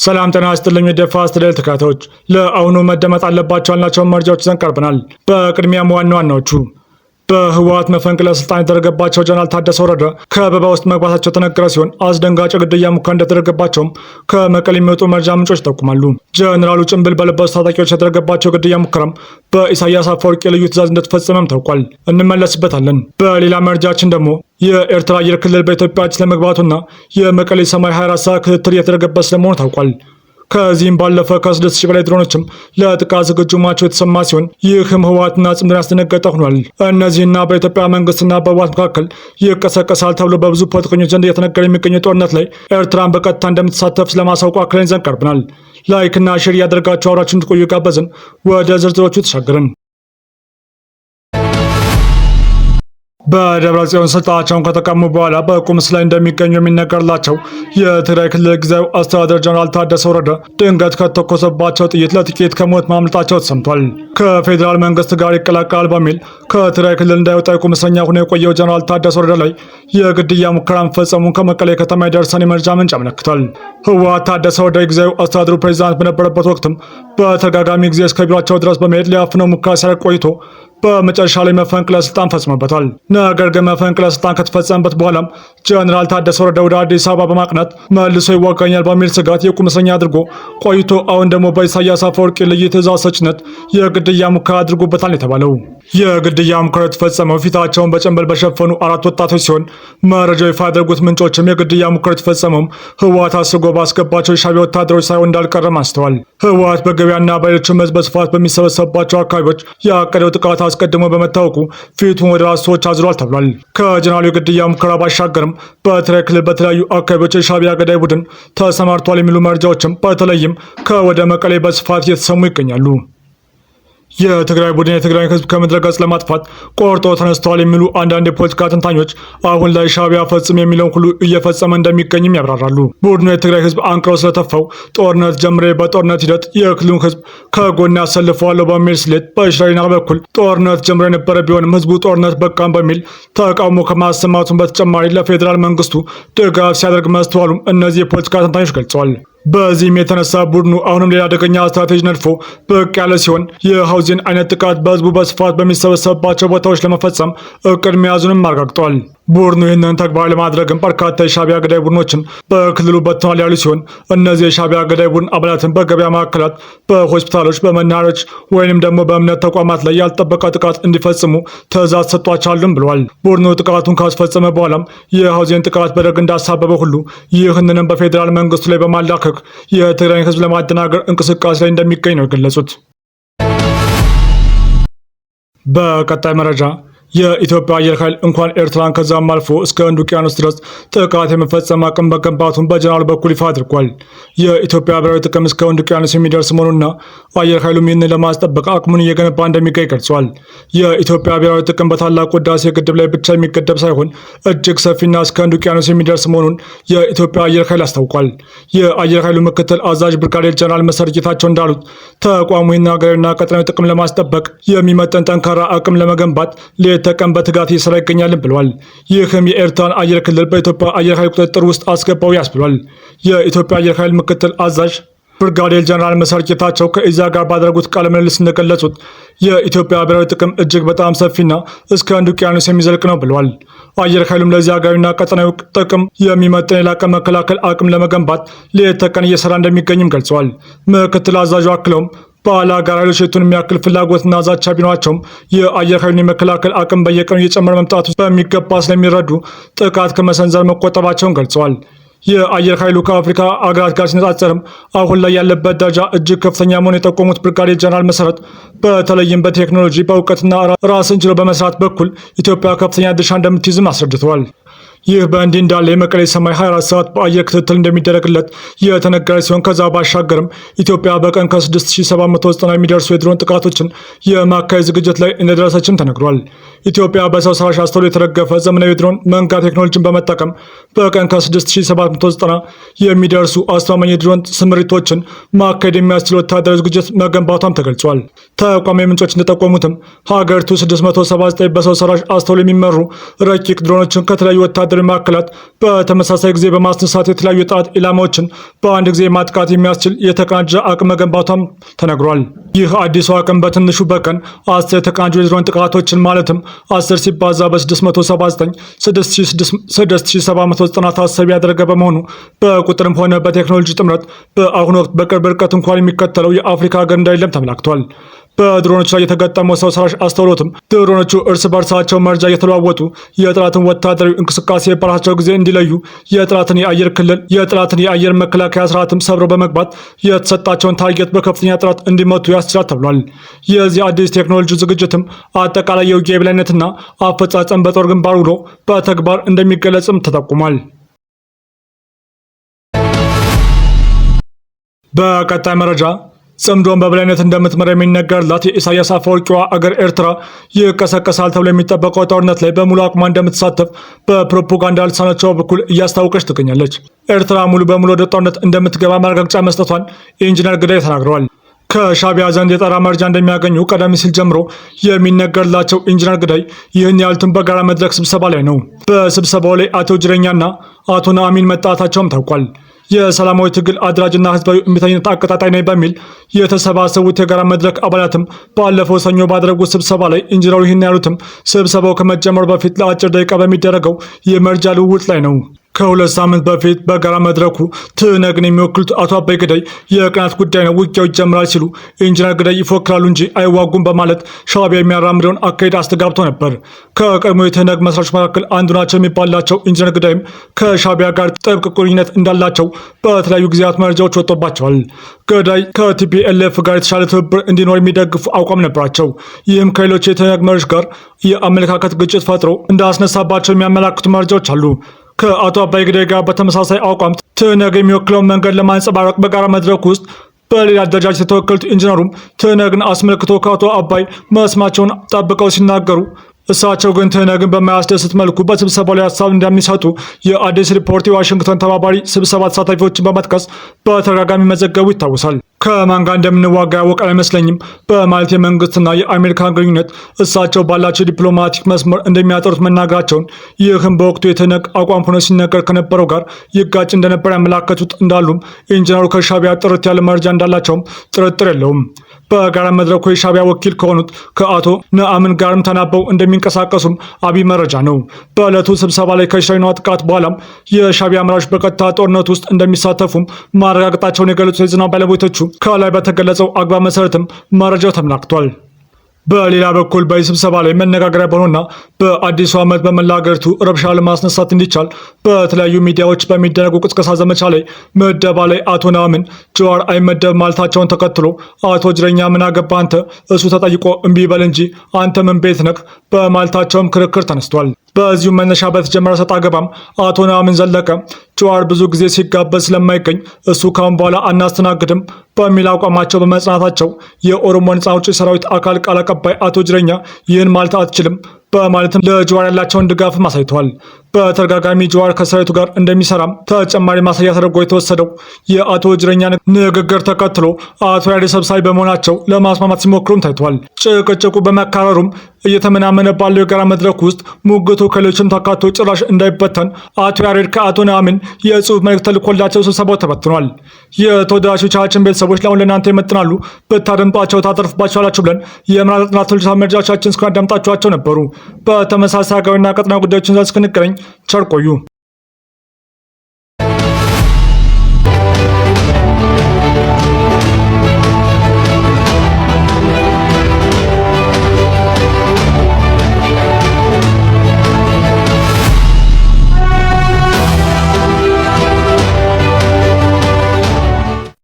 ሰላም ጤና ይስጥልኝ የፋስት ዴይሊ ተከታታዮች፣ ለአሁኑ መደመጥ አለባቸው ያልናቸውን መረጃዎች ይዘን ቀርበናል። በቅድሚያም ዋና ዋናዎቹ በህወሓት መፈንቅለ ስልጣን የተደረገባቸው ጀነራል ታደሰ ወረደ ከበባ ውስጥ መግባታቸው ተነገረ ሲሆን አስደንጋጭ ግድያ ሙከራ እንደተደረገባቸውም ከመቀሌ የሚወጡ መረጃ ምንጮች ይጠቁማሉ። ጀነራሉ ጭንብል በለበሱ ታጣቂዎች የተደረገባቸው ግድያ ሙከራም በኢሳያስ አፈወርቂ ልዩ ትዕዛዝ እንደተፈጸመም ታውቋል። እንመለስበታለን። በሌላ መረጃችን ደግሞ የኤርትራ አየር ክልል በኢትዮጵያ እጅ ለመግባቱና የመቀሌ ሰማይ 24 ሰዓት ክትትል እየተደረገበት ስለመሆኑ ታውቋል። ከዚህም ባለፈ ከ6000 በላይ ድሮኖችም ለጥቃት ዝግጁ መሆናቸው የተሰማ ሲሆን ይህም ህወሓትና ጽምዶን ያስደነገጠ ሆኗል። እነዚህና በኢትዮጵያ መንግስትና በህወሓት መካከል ይቀሰቀሳል ተብሎ በብዙ ፖለቲከኞች ዘንድ እየተነገረ የሚገኘው ጦርነት ላይ ኤርትራን በቀጥታ እንደምትሳተፍ ስለማሳወቁ አክለን ይዘን ቀርበናል። ላይክና ሼር እያደረጋችሁ አብራችሁ እንድትቆዩ ጋበዝን። ወደ ዝርዝሮቹ ተሻገርን። በደብረ ጽዮን ስልጣናቸውን ከተቀሙ በኋላ በቁም እስር ላይ እንደሚገኙ የሚነገርላቸው የትግራይ ክልል ጊዜያዊ አስተዳደር ጀነራል ታደሰ ወረደ ድንገት ከተኮሰባቸው ጥይት ለጥቂት ከሞት ማምለጣቸው ተሰምቷል። ከፌዴራል መንግስት ጋር ይቀላቀላል በሚል ከትግራይ ክልል እንዳይወጣ የቁም እስረኛ ሆኖ የቆየው ጀነራል ታደሰ ወረደ ላይ የግድያ ሙከራ መፈጸሙን ከመቀሌ ከተማ የደረሰን የመረጃ ምንጭ አመለክቷል። ህወሓት ታደሰ ወረደ ጊዜያዊ አስተዳደሩ ፕሬዚዳንት በነበረበት ወቅትም በተደጋጋሚ ጊዜ እስከ ቢሯቸው ድረስ በመሄድ ሊያፍነው ሙከራ ሲያደርግ ቆይቶ በመጨረሻ ላይ መፈንቅለ ስልጣን ፈጽሞበታል። ነገር ግን መፈንቅለ ስልጣን ከተፈጸመበት በኋላም ጀነራል ታደሰ ወረደ ወደ አዲስ አበባ በማቅናት መልሶ ይዋጋኛል በሚል ስጋት የቁም እስረኛ አድርጎ ቆይቶ አሁን ደግሞ በኢሳያስ አፈወርቂ ልዩ ትዕዛዝ ሰጭነት የግድያ ሙከራ አድርጎበታል የተባለው። የግድያ ሙከራ የተፈጸመው ፊታቸውን በጭንብል በሸፈኑ 4 ወጣቶች ሲሆን መረጃው ይፋ ያደረጉት ምንጮችም የግድያ ሙከራ የተፈጸመውም ህወሓት አስርጎ ባስገባቸው የሻዕቢያ ወታደሮች ሳይሆን እንዳልቀረም አንስተዋል። ህወሓት በገበያና በሌሎችም ህዝብ በስፋት በሚሰበሰብባቸው አካባቢዎች ያቀደው ጥቃት አስቀድሞ በመታወቁ ፊቱን ወደ ራሱ ሰዎች አዝሯል ተብሏል። ከጀነራሉ የግድያ ሙከራ ባሻገርም በትግራይ ክልል በተለያዩ አካባቢዎች የሻዕቢያ ገዳይ ቡድን ተሰማርቷል የሚሉ መረጃዎችም በተለይም ከወደ መቀሌ በስፋት እየተሰሙ ይገኛሉ። የትግራይ ቡድን የትግራይ ህዝብ ከምድረ ገጽ ለማጥፋት ቆርጦ ተነስተዋል የሚሉ አንዳንድ የፖለቲካ ተንታኞች አሁን ላይ ሻዕቢያ ፈጽም የሚለውን ሁሉ እየፈጸመ እንደሚገኝም ያብራራሉ። ቡድኑ የትግራይ ህዝብ አንቅረው ስለተፋው ጦርነት ጀምሬ በጦርነት ሂደት የክልሉን ህዝብ ከጎን ያሰልፈዋለሁ በሚል ስሌት በሽራይና በኩል ጦርነት ጀምሮ የነበረ ቢሆንም ህዝቡ ጦርነት በቃም በሚል ተቃውሞ ከማሰማቱን በተጨማሪ ለፌዴራል መንግስቱ ድጋፍ ሲያደርግ መስተዋሉም እነዚህ የፖለቲካ ተንታኞች ገልጸዋል። በዚህም የተነሳ ቡድኑ አሁንም ሌላ አደገኛ ስትራቴጂ ነድፎ ብቅ ያለ ሲሆን የሀውዜን አይነት ጥቃት በህዝቡ በስፋት በሚሰበሰብባቸው ቦታዎች ለመፈጸም እቅድ መያዙንም አረጋግጧል። ቡድኑ ይህንን ተግባር ለማድረግም በርካታ የሻዕቢያ ገዳይ ቡድኖችን በክልሉ በትኗል ያሉ ሲሆን እነዚህ የሻዕቢያ ገዳይ ቡድን አባላትን በገበያ ማዕከላት፣ በሆስፒታሎች፣ በመናኸሪያዎች ወይንም ደግሞ በእምነት ተቋማት ላይ ያልጠበቀ ጥቃት እንዲፈጽሙ ትዕዛዝ ሰጥቷቸዋልም ብለዋል። ቡድኑ ጥቃቱን ካስፈጸመ በኋላም የሀውዜን ጥቃት በደርግ እንዳሳበበ ሁሉ ይህንንም በፌዴራል መንግስቱ ላይ በማላከክ የትግራይን ህዝብ ለማደናገር እንቅስቃሴ ላይ እንደሚገኝ ነው የገለጹት። በቀጣይ መረጃ የኢትዮጵያ አየር ኃይል እንኳን ኤርትራን ከዛም አልፎ እስከ ህንድ ውቅያኖስ ድረስ ጥቃት የመፈጸም አቅም መገንባቱን በጀነራሉ በኩል ይፋ አድርጓል። የኢትዮጵያ ብሔራዊ ጥቅም እስከ ህንድ ውቅያኖስ የሚደርስ መሆኑና አየር ኃይሉም ይህንን ለማስጠበቅ አቅሙን እየገነባ እንደሚገኝ ገልጿል። የኢትዮጵያ ብሔራዊ ጥቅም በታላቁ ህዳሴ ግድብ ላይ ብቻ የሚገደብ ሳይሆን እጅግ ሰፊና እስከ ህንድ ውቅያኖስ የሚደርስ መሆኑን የኢትዮጵያ አየር ኃይል አስታውቋል። የአየር ኃይሉ ምክትል አዛዥ ብርጋዴር ጀነራል መሰረት ጌታቸው እንዳሉት ተቋሙ ይህን ሀገራዊና ቀጠናዊ ጥቅም ለማስጠበቅ የሚመጠን ጠንካራ አቅም ለመገንባት ተቀም በትጋት እየሰራ ይገኛልን ብለዋል። ይህም የኤርትራን አየር ክልል በኢትዮጵያ አየር ኃይል ቁጥጥር ውስጥ አስገባው ያስብሏል። የኢትዮጵያ አየር ኃይል ምክትል አዛዥ ብርጋዴር ጀነራል መሰረት ጌታቸው ከኢዜአ ጋር ባደረጉት ቃለ ምልልስ እንደገለጹት የኢትዮጵያ ብሔራዊ ጥቅም እጅግ በጣም ሰፊና እስከ ህንድ ውቅያኖስ የሚዘልቅ ነው ብለዋል። አየር ኃይሉም ለዚህ ሀገራዊና ቀጠናዊ ጥቅም የሚመጥን የላቀ መከላከል አቅም ለመገንባት ሌት ተቀን እየሰራ እንደሚገኝም ገልጸዋል። ምክትል አዛዡ አክለውም ባላጋራ ኃይሎች የቱን የሚያክል ፍላጎትና ዛቻ ቢኖራቸውም የአየር ኃይሉን የመከላከል አቅም በየቀኑ እየጨመረ መምጣቱ በሚገባ ስለሚረዱ ጥቃት ከመሰንዘር መቆጠባቸውን ገልጸዋል። የአየር ኃይሉ ከአፍሪካ አገራት ጋር ሲነጻጸርም አሁን ላይ ያለበት ደረጃ እጅግ ከፍተኛ መሆኑን የጠቆሙት ብርጋዴር ጀነራል መሰረት በተለይም በቴክኖሎጂ በእውቀትና ራስን ችሎ በመስራት በኩል ኢትዮጵያ ከፍተኛ ድርሻ እንደምትይዝም አስረድተዋል። ይህ በእንዲህ እንዳለ የመቀሌ ሰማይ 24 ሰዓት በአየር ክትትል እንደሚደረግለት የተነገረ ሲሆን ከዛ ባሻገርም ኢትዮጵያ በቀን ከ6790 የሚደርሱ የድሮን ጥቃቶችን የማካሄድ ዝግጅት ላይ እንደደረሰችም ተነግሯል። ኢትዮጵያ በሰው ሰራሽ አስተውሎ የተደገፈ ዘመናዊ የድሮን መንጋ ቴክኖሎጂን በመጠቀም በቀን ከ6790 የሚደርሱ አስተማማኝ የድሮን ስምሪቶችን ማካሄድ የሚያስችል ወታደራዊ ዝግጅት መገንባቷም ተገልጿል። ተቋሚ ምንጮች እንደጠቆሙትም ሀገሪቱ 679 በሰው ሰራሽ አስተውሎ የሚመሩ ረቂቅ ድሮኖችን ከተለያዩ ወታደራዊ ወታደራዊ ማዕከላት በተመሳሳይ ጊዜ በማስነሳት የተለያዩ የጠላት ኢላማዎችን በአንድ ጊዜ ማጥቃት የሚያስችል የተቀናጀ አቅም መገንባቷም ተነግሯል። ይህ አዲሱ አቅም በትንሹ በቀን 10 የተቀናጁ የድሮን ጥቃቶችን ማለትም 10 ሲባዛ በ679 6790 ታሳቢ ያደረገ በመሆኑ በቁጥርም ሆነ በቴክኖሎጂ ጥምረት በአሁኑ ወቅት በቅርብ ርቀት እንኳን የሚከተለው የአፍሪካ ሀገር እንዳይለም ተመላክቷል። በድሮኖች ላይ የተገጠመው ሰው ሰራሽ አስተውሎትም ድሮኖቹ እርስ በርሳቸው መረጃ እየተለዋወጡ የጠላትን ወታደራዊ እንቅስቃሴ በራሳቸው ጊዜ እንዲለዩ የጠላትን የአየር ክልል የጠላትን የአየር መከላከያ ስርዓትም ሰብረው በመግባት የተሰጣቸውን ታርጌት በከፍተኛ ጥራት እንዲመቱ ያስችላል ተብሏል። የዚህ አዲስ ቴክኖሎጂ ዝግጅትም አጠቃላይ የውጊያ የበላይነትና አፈጻጸም በጦር ግንባር ውሎ በተግባር እንደሚገለጽም ተጠቁሟል። በቀጣይ መረጃ ጽምዶን በበላይነት እንደምትመራ የሚነገርላት የኢሳያስ አፈወርቂዋ አገር ኤርትራ ይቀሰቀሳል ተብሎ የሚጠበቀው ጦርነት ላይ በሙሉ አቅሟ እንደምትሳተፍ በፕሮፓጋንዳ ልሳኖቿ በኩል እያስታወቀች ትገኛለች። ኤርትራ ሙሉ በሙሉ ወደ ጦርነት እንደምትገባ ማረጋገጫ መስጠቷን ኢንጂነር ግዳይ ተናግረዋል። ከሻቢያ ዘንድ የጠራ መረጃ እንደሚያገኙ ቀደም ሲል ጀምሮ የሚነገርላቸው ኢንጂነር ግዳይ ይህን ያሉትን በጋራ መድረክ ስብሰባ ላይ ነው። በስብሰባው ላይ አቶ ጅረኛና አቶ ነአሚን መጣታቸውም ታውቋል። የሰላማዊ ትግል አድራጅና ህዝባዊ እምቢተኝነት አቀጣጣይ ነኝ በሚል የተሰባሰቡት የጋራ መድረክ አባላትም ባለፈው ሰኞ ባደረጉት ስብሰባ ላይ ኢንጂነሩ ይህን ያሉትም ስብሰባው ከመጀመሩ በፊት ለአጭር ደቂቃ በሚደረገው የመረጃ ልውውጥ ላይ ነው። ከሁለት ሳምንት በፊት በጋራ መድረኩ ትነግን የሚወክሉት አቶ አባይ ግዳይ የቅናት ጉዳይ ነው፣ ውጊያው ይጀምራል ሲሉ ኢንጂነር ግዳይ ይፎክራሉ እንጂ አይዋጉም በማለት ሻቢያ የሚያራምደውን አካሄድ አስተጋብቶ ነበር። ከቀድሞ የትነግ መስራቾች መካከል አንዱ ናቸው የሚባላቸው ኢንጂነር ግዳይም ከሻቢያ ጋር ጥብቅ ቁርኝነት እንዳላቸው በተለያዩ ጊዜያት መረጃዎች ወጥቶባቸዋል። ግዳይ ከቲፒኤልኤፍ ጋር የተሻለ ትብብር እንዲኖር የሚደግፉ አቋም ነበራቸው። ይህም ከሌሎች የትነግ መሪዎች ጋር የአመለካከት ግጭት ፈጥሮ እንዳስነሳባቸው የሚያመላክቱ መረጃዎች አሉ። ከአቶ አባይ ግዳይ ጋር በተመሳሳይ አቋም ትነግ የሚወክለውን መንገድ ለማንጸባረቅ በጋራ መድረክ ውስጥ በሌላ አደረጃጀት የተወከሉት ኢንጂነሩም ትነግን አስመልክቶ ከአቶ አባይ መስማቸውን ጠብቀው ሲናገሩ እሳቸው ግን ትነግን በማያስደስት መልኩ በስብሰባው ላይ ሀሳብ እንደሚሰጡ የአዲስ ሪፖርት የዋሽንግተን ተባባሪ ስብሰባ ተሳታፊዎችን በመጥቀስ በተደጋጋሚ መዘገቡ ይታወሳል። ከማን ጋር እንደምንዋጋ ያወቀ አይመስለኝም በማለት የመንግስትና የአሜሪካን ግንኙነት እሳቸው ባላቸው ዲፕሎማቲክ መስመር እንደሚያጠሩት መናገራቸውን፣ ይህም በወቅቱ የትነግ አቋም ሆኖ ሲነገር ከነበረው ጋር ይጋጭ እንደነበር ያመላከቱት እንዳሉም ኢንጂነሩ ከሻቢያ ጥርት ያለ መረጃ እንዳላቸውም ጥርጥር የለውም። በጋራ መድረኩ የሻቢያ ወኪል ከሆኑት ከአቶ ነአምን ጋርም ተናበው እንደሚንቀሳቀሱም አብይ መረጃ ነው። በዕለቱ ስብሰባ ላይ ከእስራኤል ጥቃት በኋላም የሻቢያ አመራሮች በቀጥታ ጦርነት ውስጥ እንደሚሳተፉም ማረጋገጣቸውን የገለጹት የዜና ባለቤቶቹ ከላይ በተገለጸው አግባብ መሰረትም መረጃው ተመላክቷል። በሌላ በኩል በዚህ ስብሰባ ላይ መነጋገሪያ በሆነና በአዲሱ ዓመት በመላ ሀገሪቱ ረብሻ ለማስነሳት እንዲቻል በተለያዩ ሚዲያዎች በሚደረጉ ቅስቀሳ ዘመቻ ላይ ምደባ ላይ አቶ ነአምን ጀዋር አይመደብ ማለታቸውን ተከትሎ አቶ ጅረኛ ምን አገባ አንተ፣ እሱ ተጠይቆ እምቢ በል እንጂ አንተ ምን ቤት ነህ በማለታቸውም ክርክር ተነስቷል። በዚሁ መነሻ በተጀመረ ሰጥ አገባም አቶ ነአምን ዘለቀ ጀዋር ብዙ ጊዜ ሲጋበዝ ስለማይገኝ እሱ ካሁን በኋላ አናስተናግድም በሚል አቋማቸው በመጽናታቸው የኦሮሞ ነጻ አውጪ ሰራዊት አካል ቃል አቀባይ አቶ ጅረኛ ይህን ማለት አትችልም በማለትም ለጀዋር ያላቸውን ድጋፍም አሳይተዋል። በተደጋጋሚ ጀዋር ከሰራዊቱ ጋር እንደሚሰራም ተጨማሪ ማሳያ ተደርጎ የተወሰደው የአቶ ጅረኛ ንግግር ተከትሎ አቶ ያሬድ ሰብሳቢ በመሆናቸው ለማስማማት ሲሞክሩም ታይተዋል። ጭቅጭቁ በመካረሩም እየተመናመነ ባለው የጋራ መድረክ ውስጥ ሙግቱ ከሌሎችም ተካቶ ጭራሽ እንዳይበተን አቶ ያሬድ ከአቶ ነአምን የጽሁፍ መልእክት ተልኮላቸው ስብሰባው ተበትኗል። የተወዳጆቻችን ቤተሰቦች ለአሁን ለእናንተ ይመጥናሉ ብታደምጧቸው ታተርፉባቸዋላችሁ ብለን የምራጥ ጥናቶች መረጃዎቻችን እስካዳምጣችኋቸው ነበሩ። በተመሳሳይ ሀገራዊና ቀጠናዊ ጉዳዮችን እስክንገናኝ ቸር ቆዩ።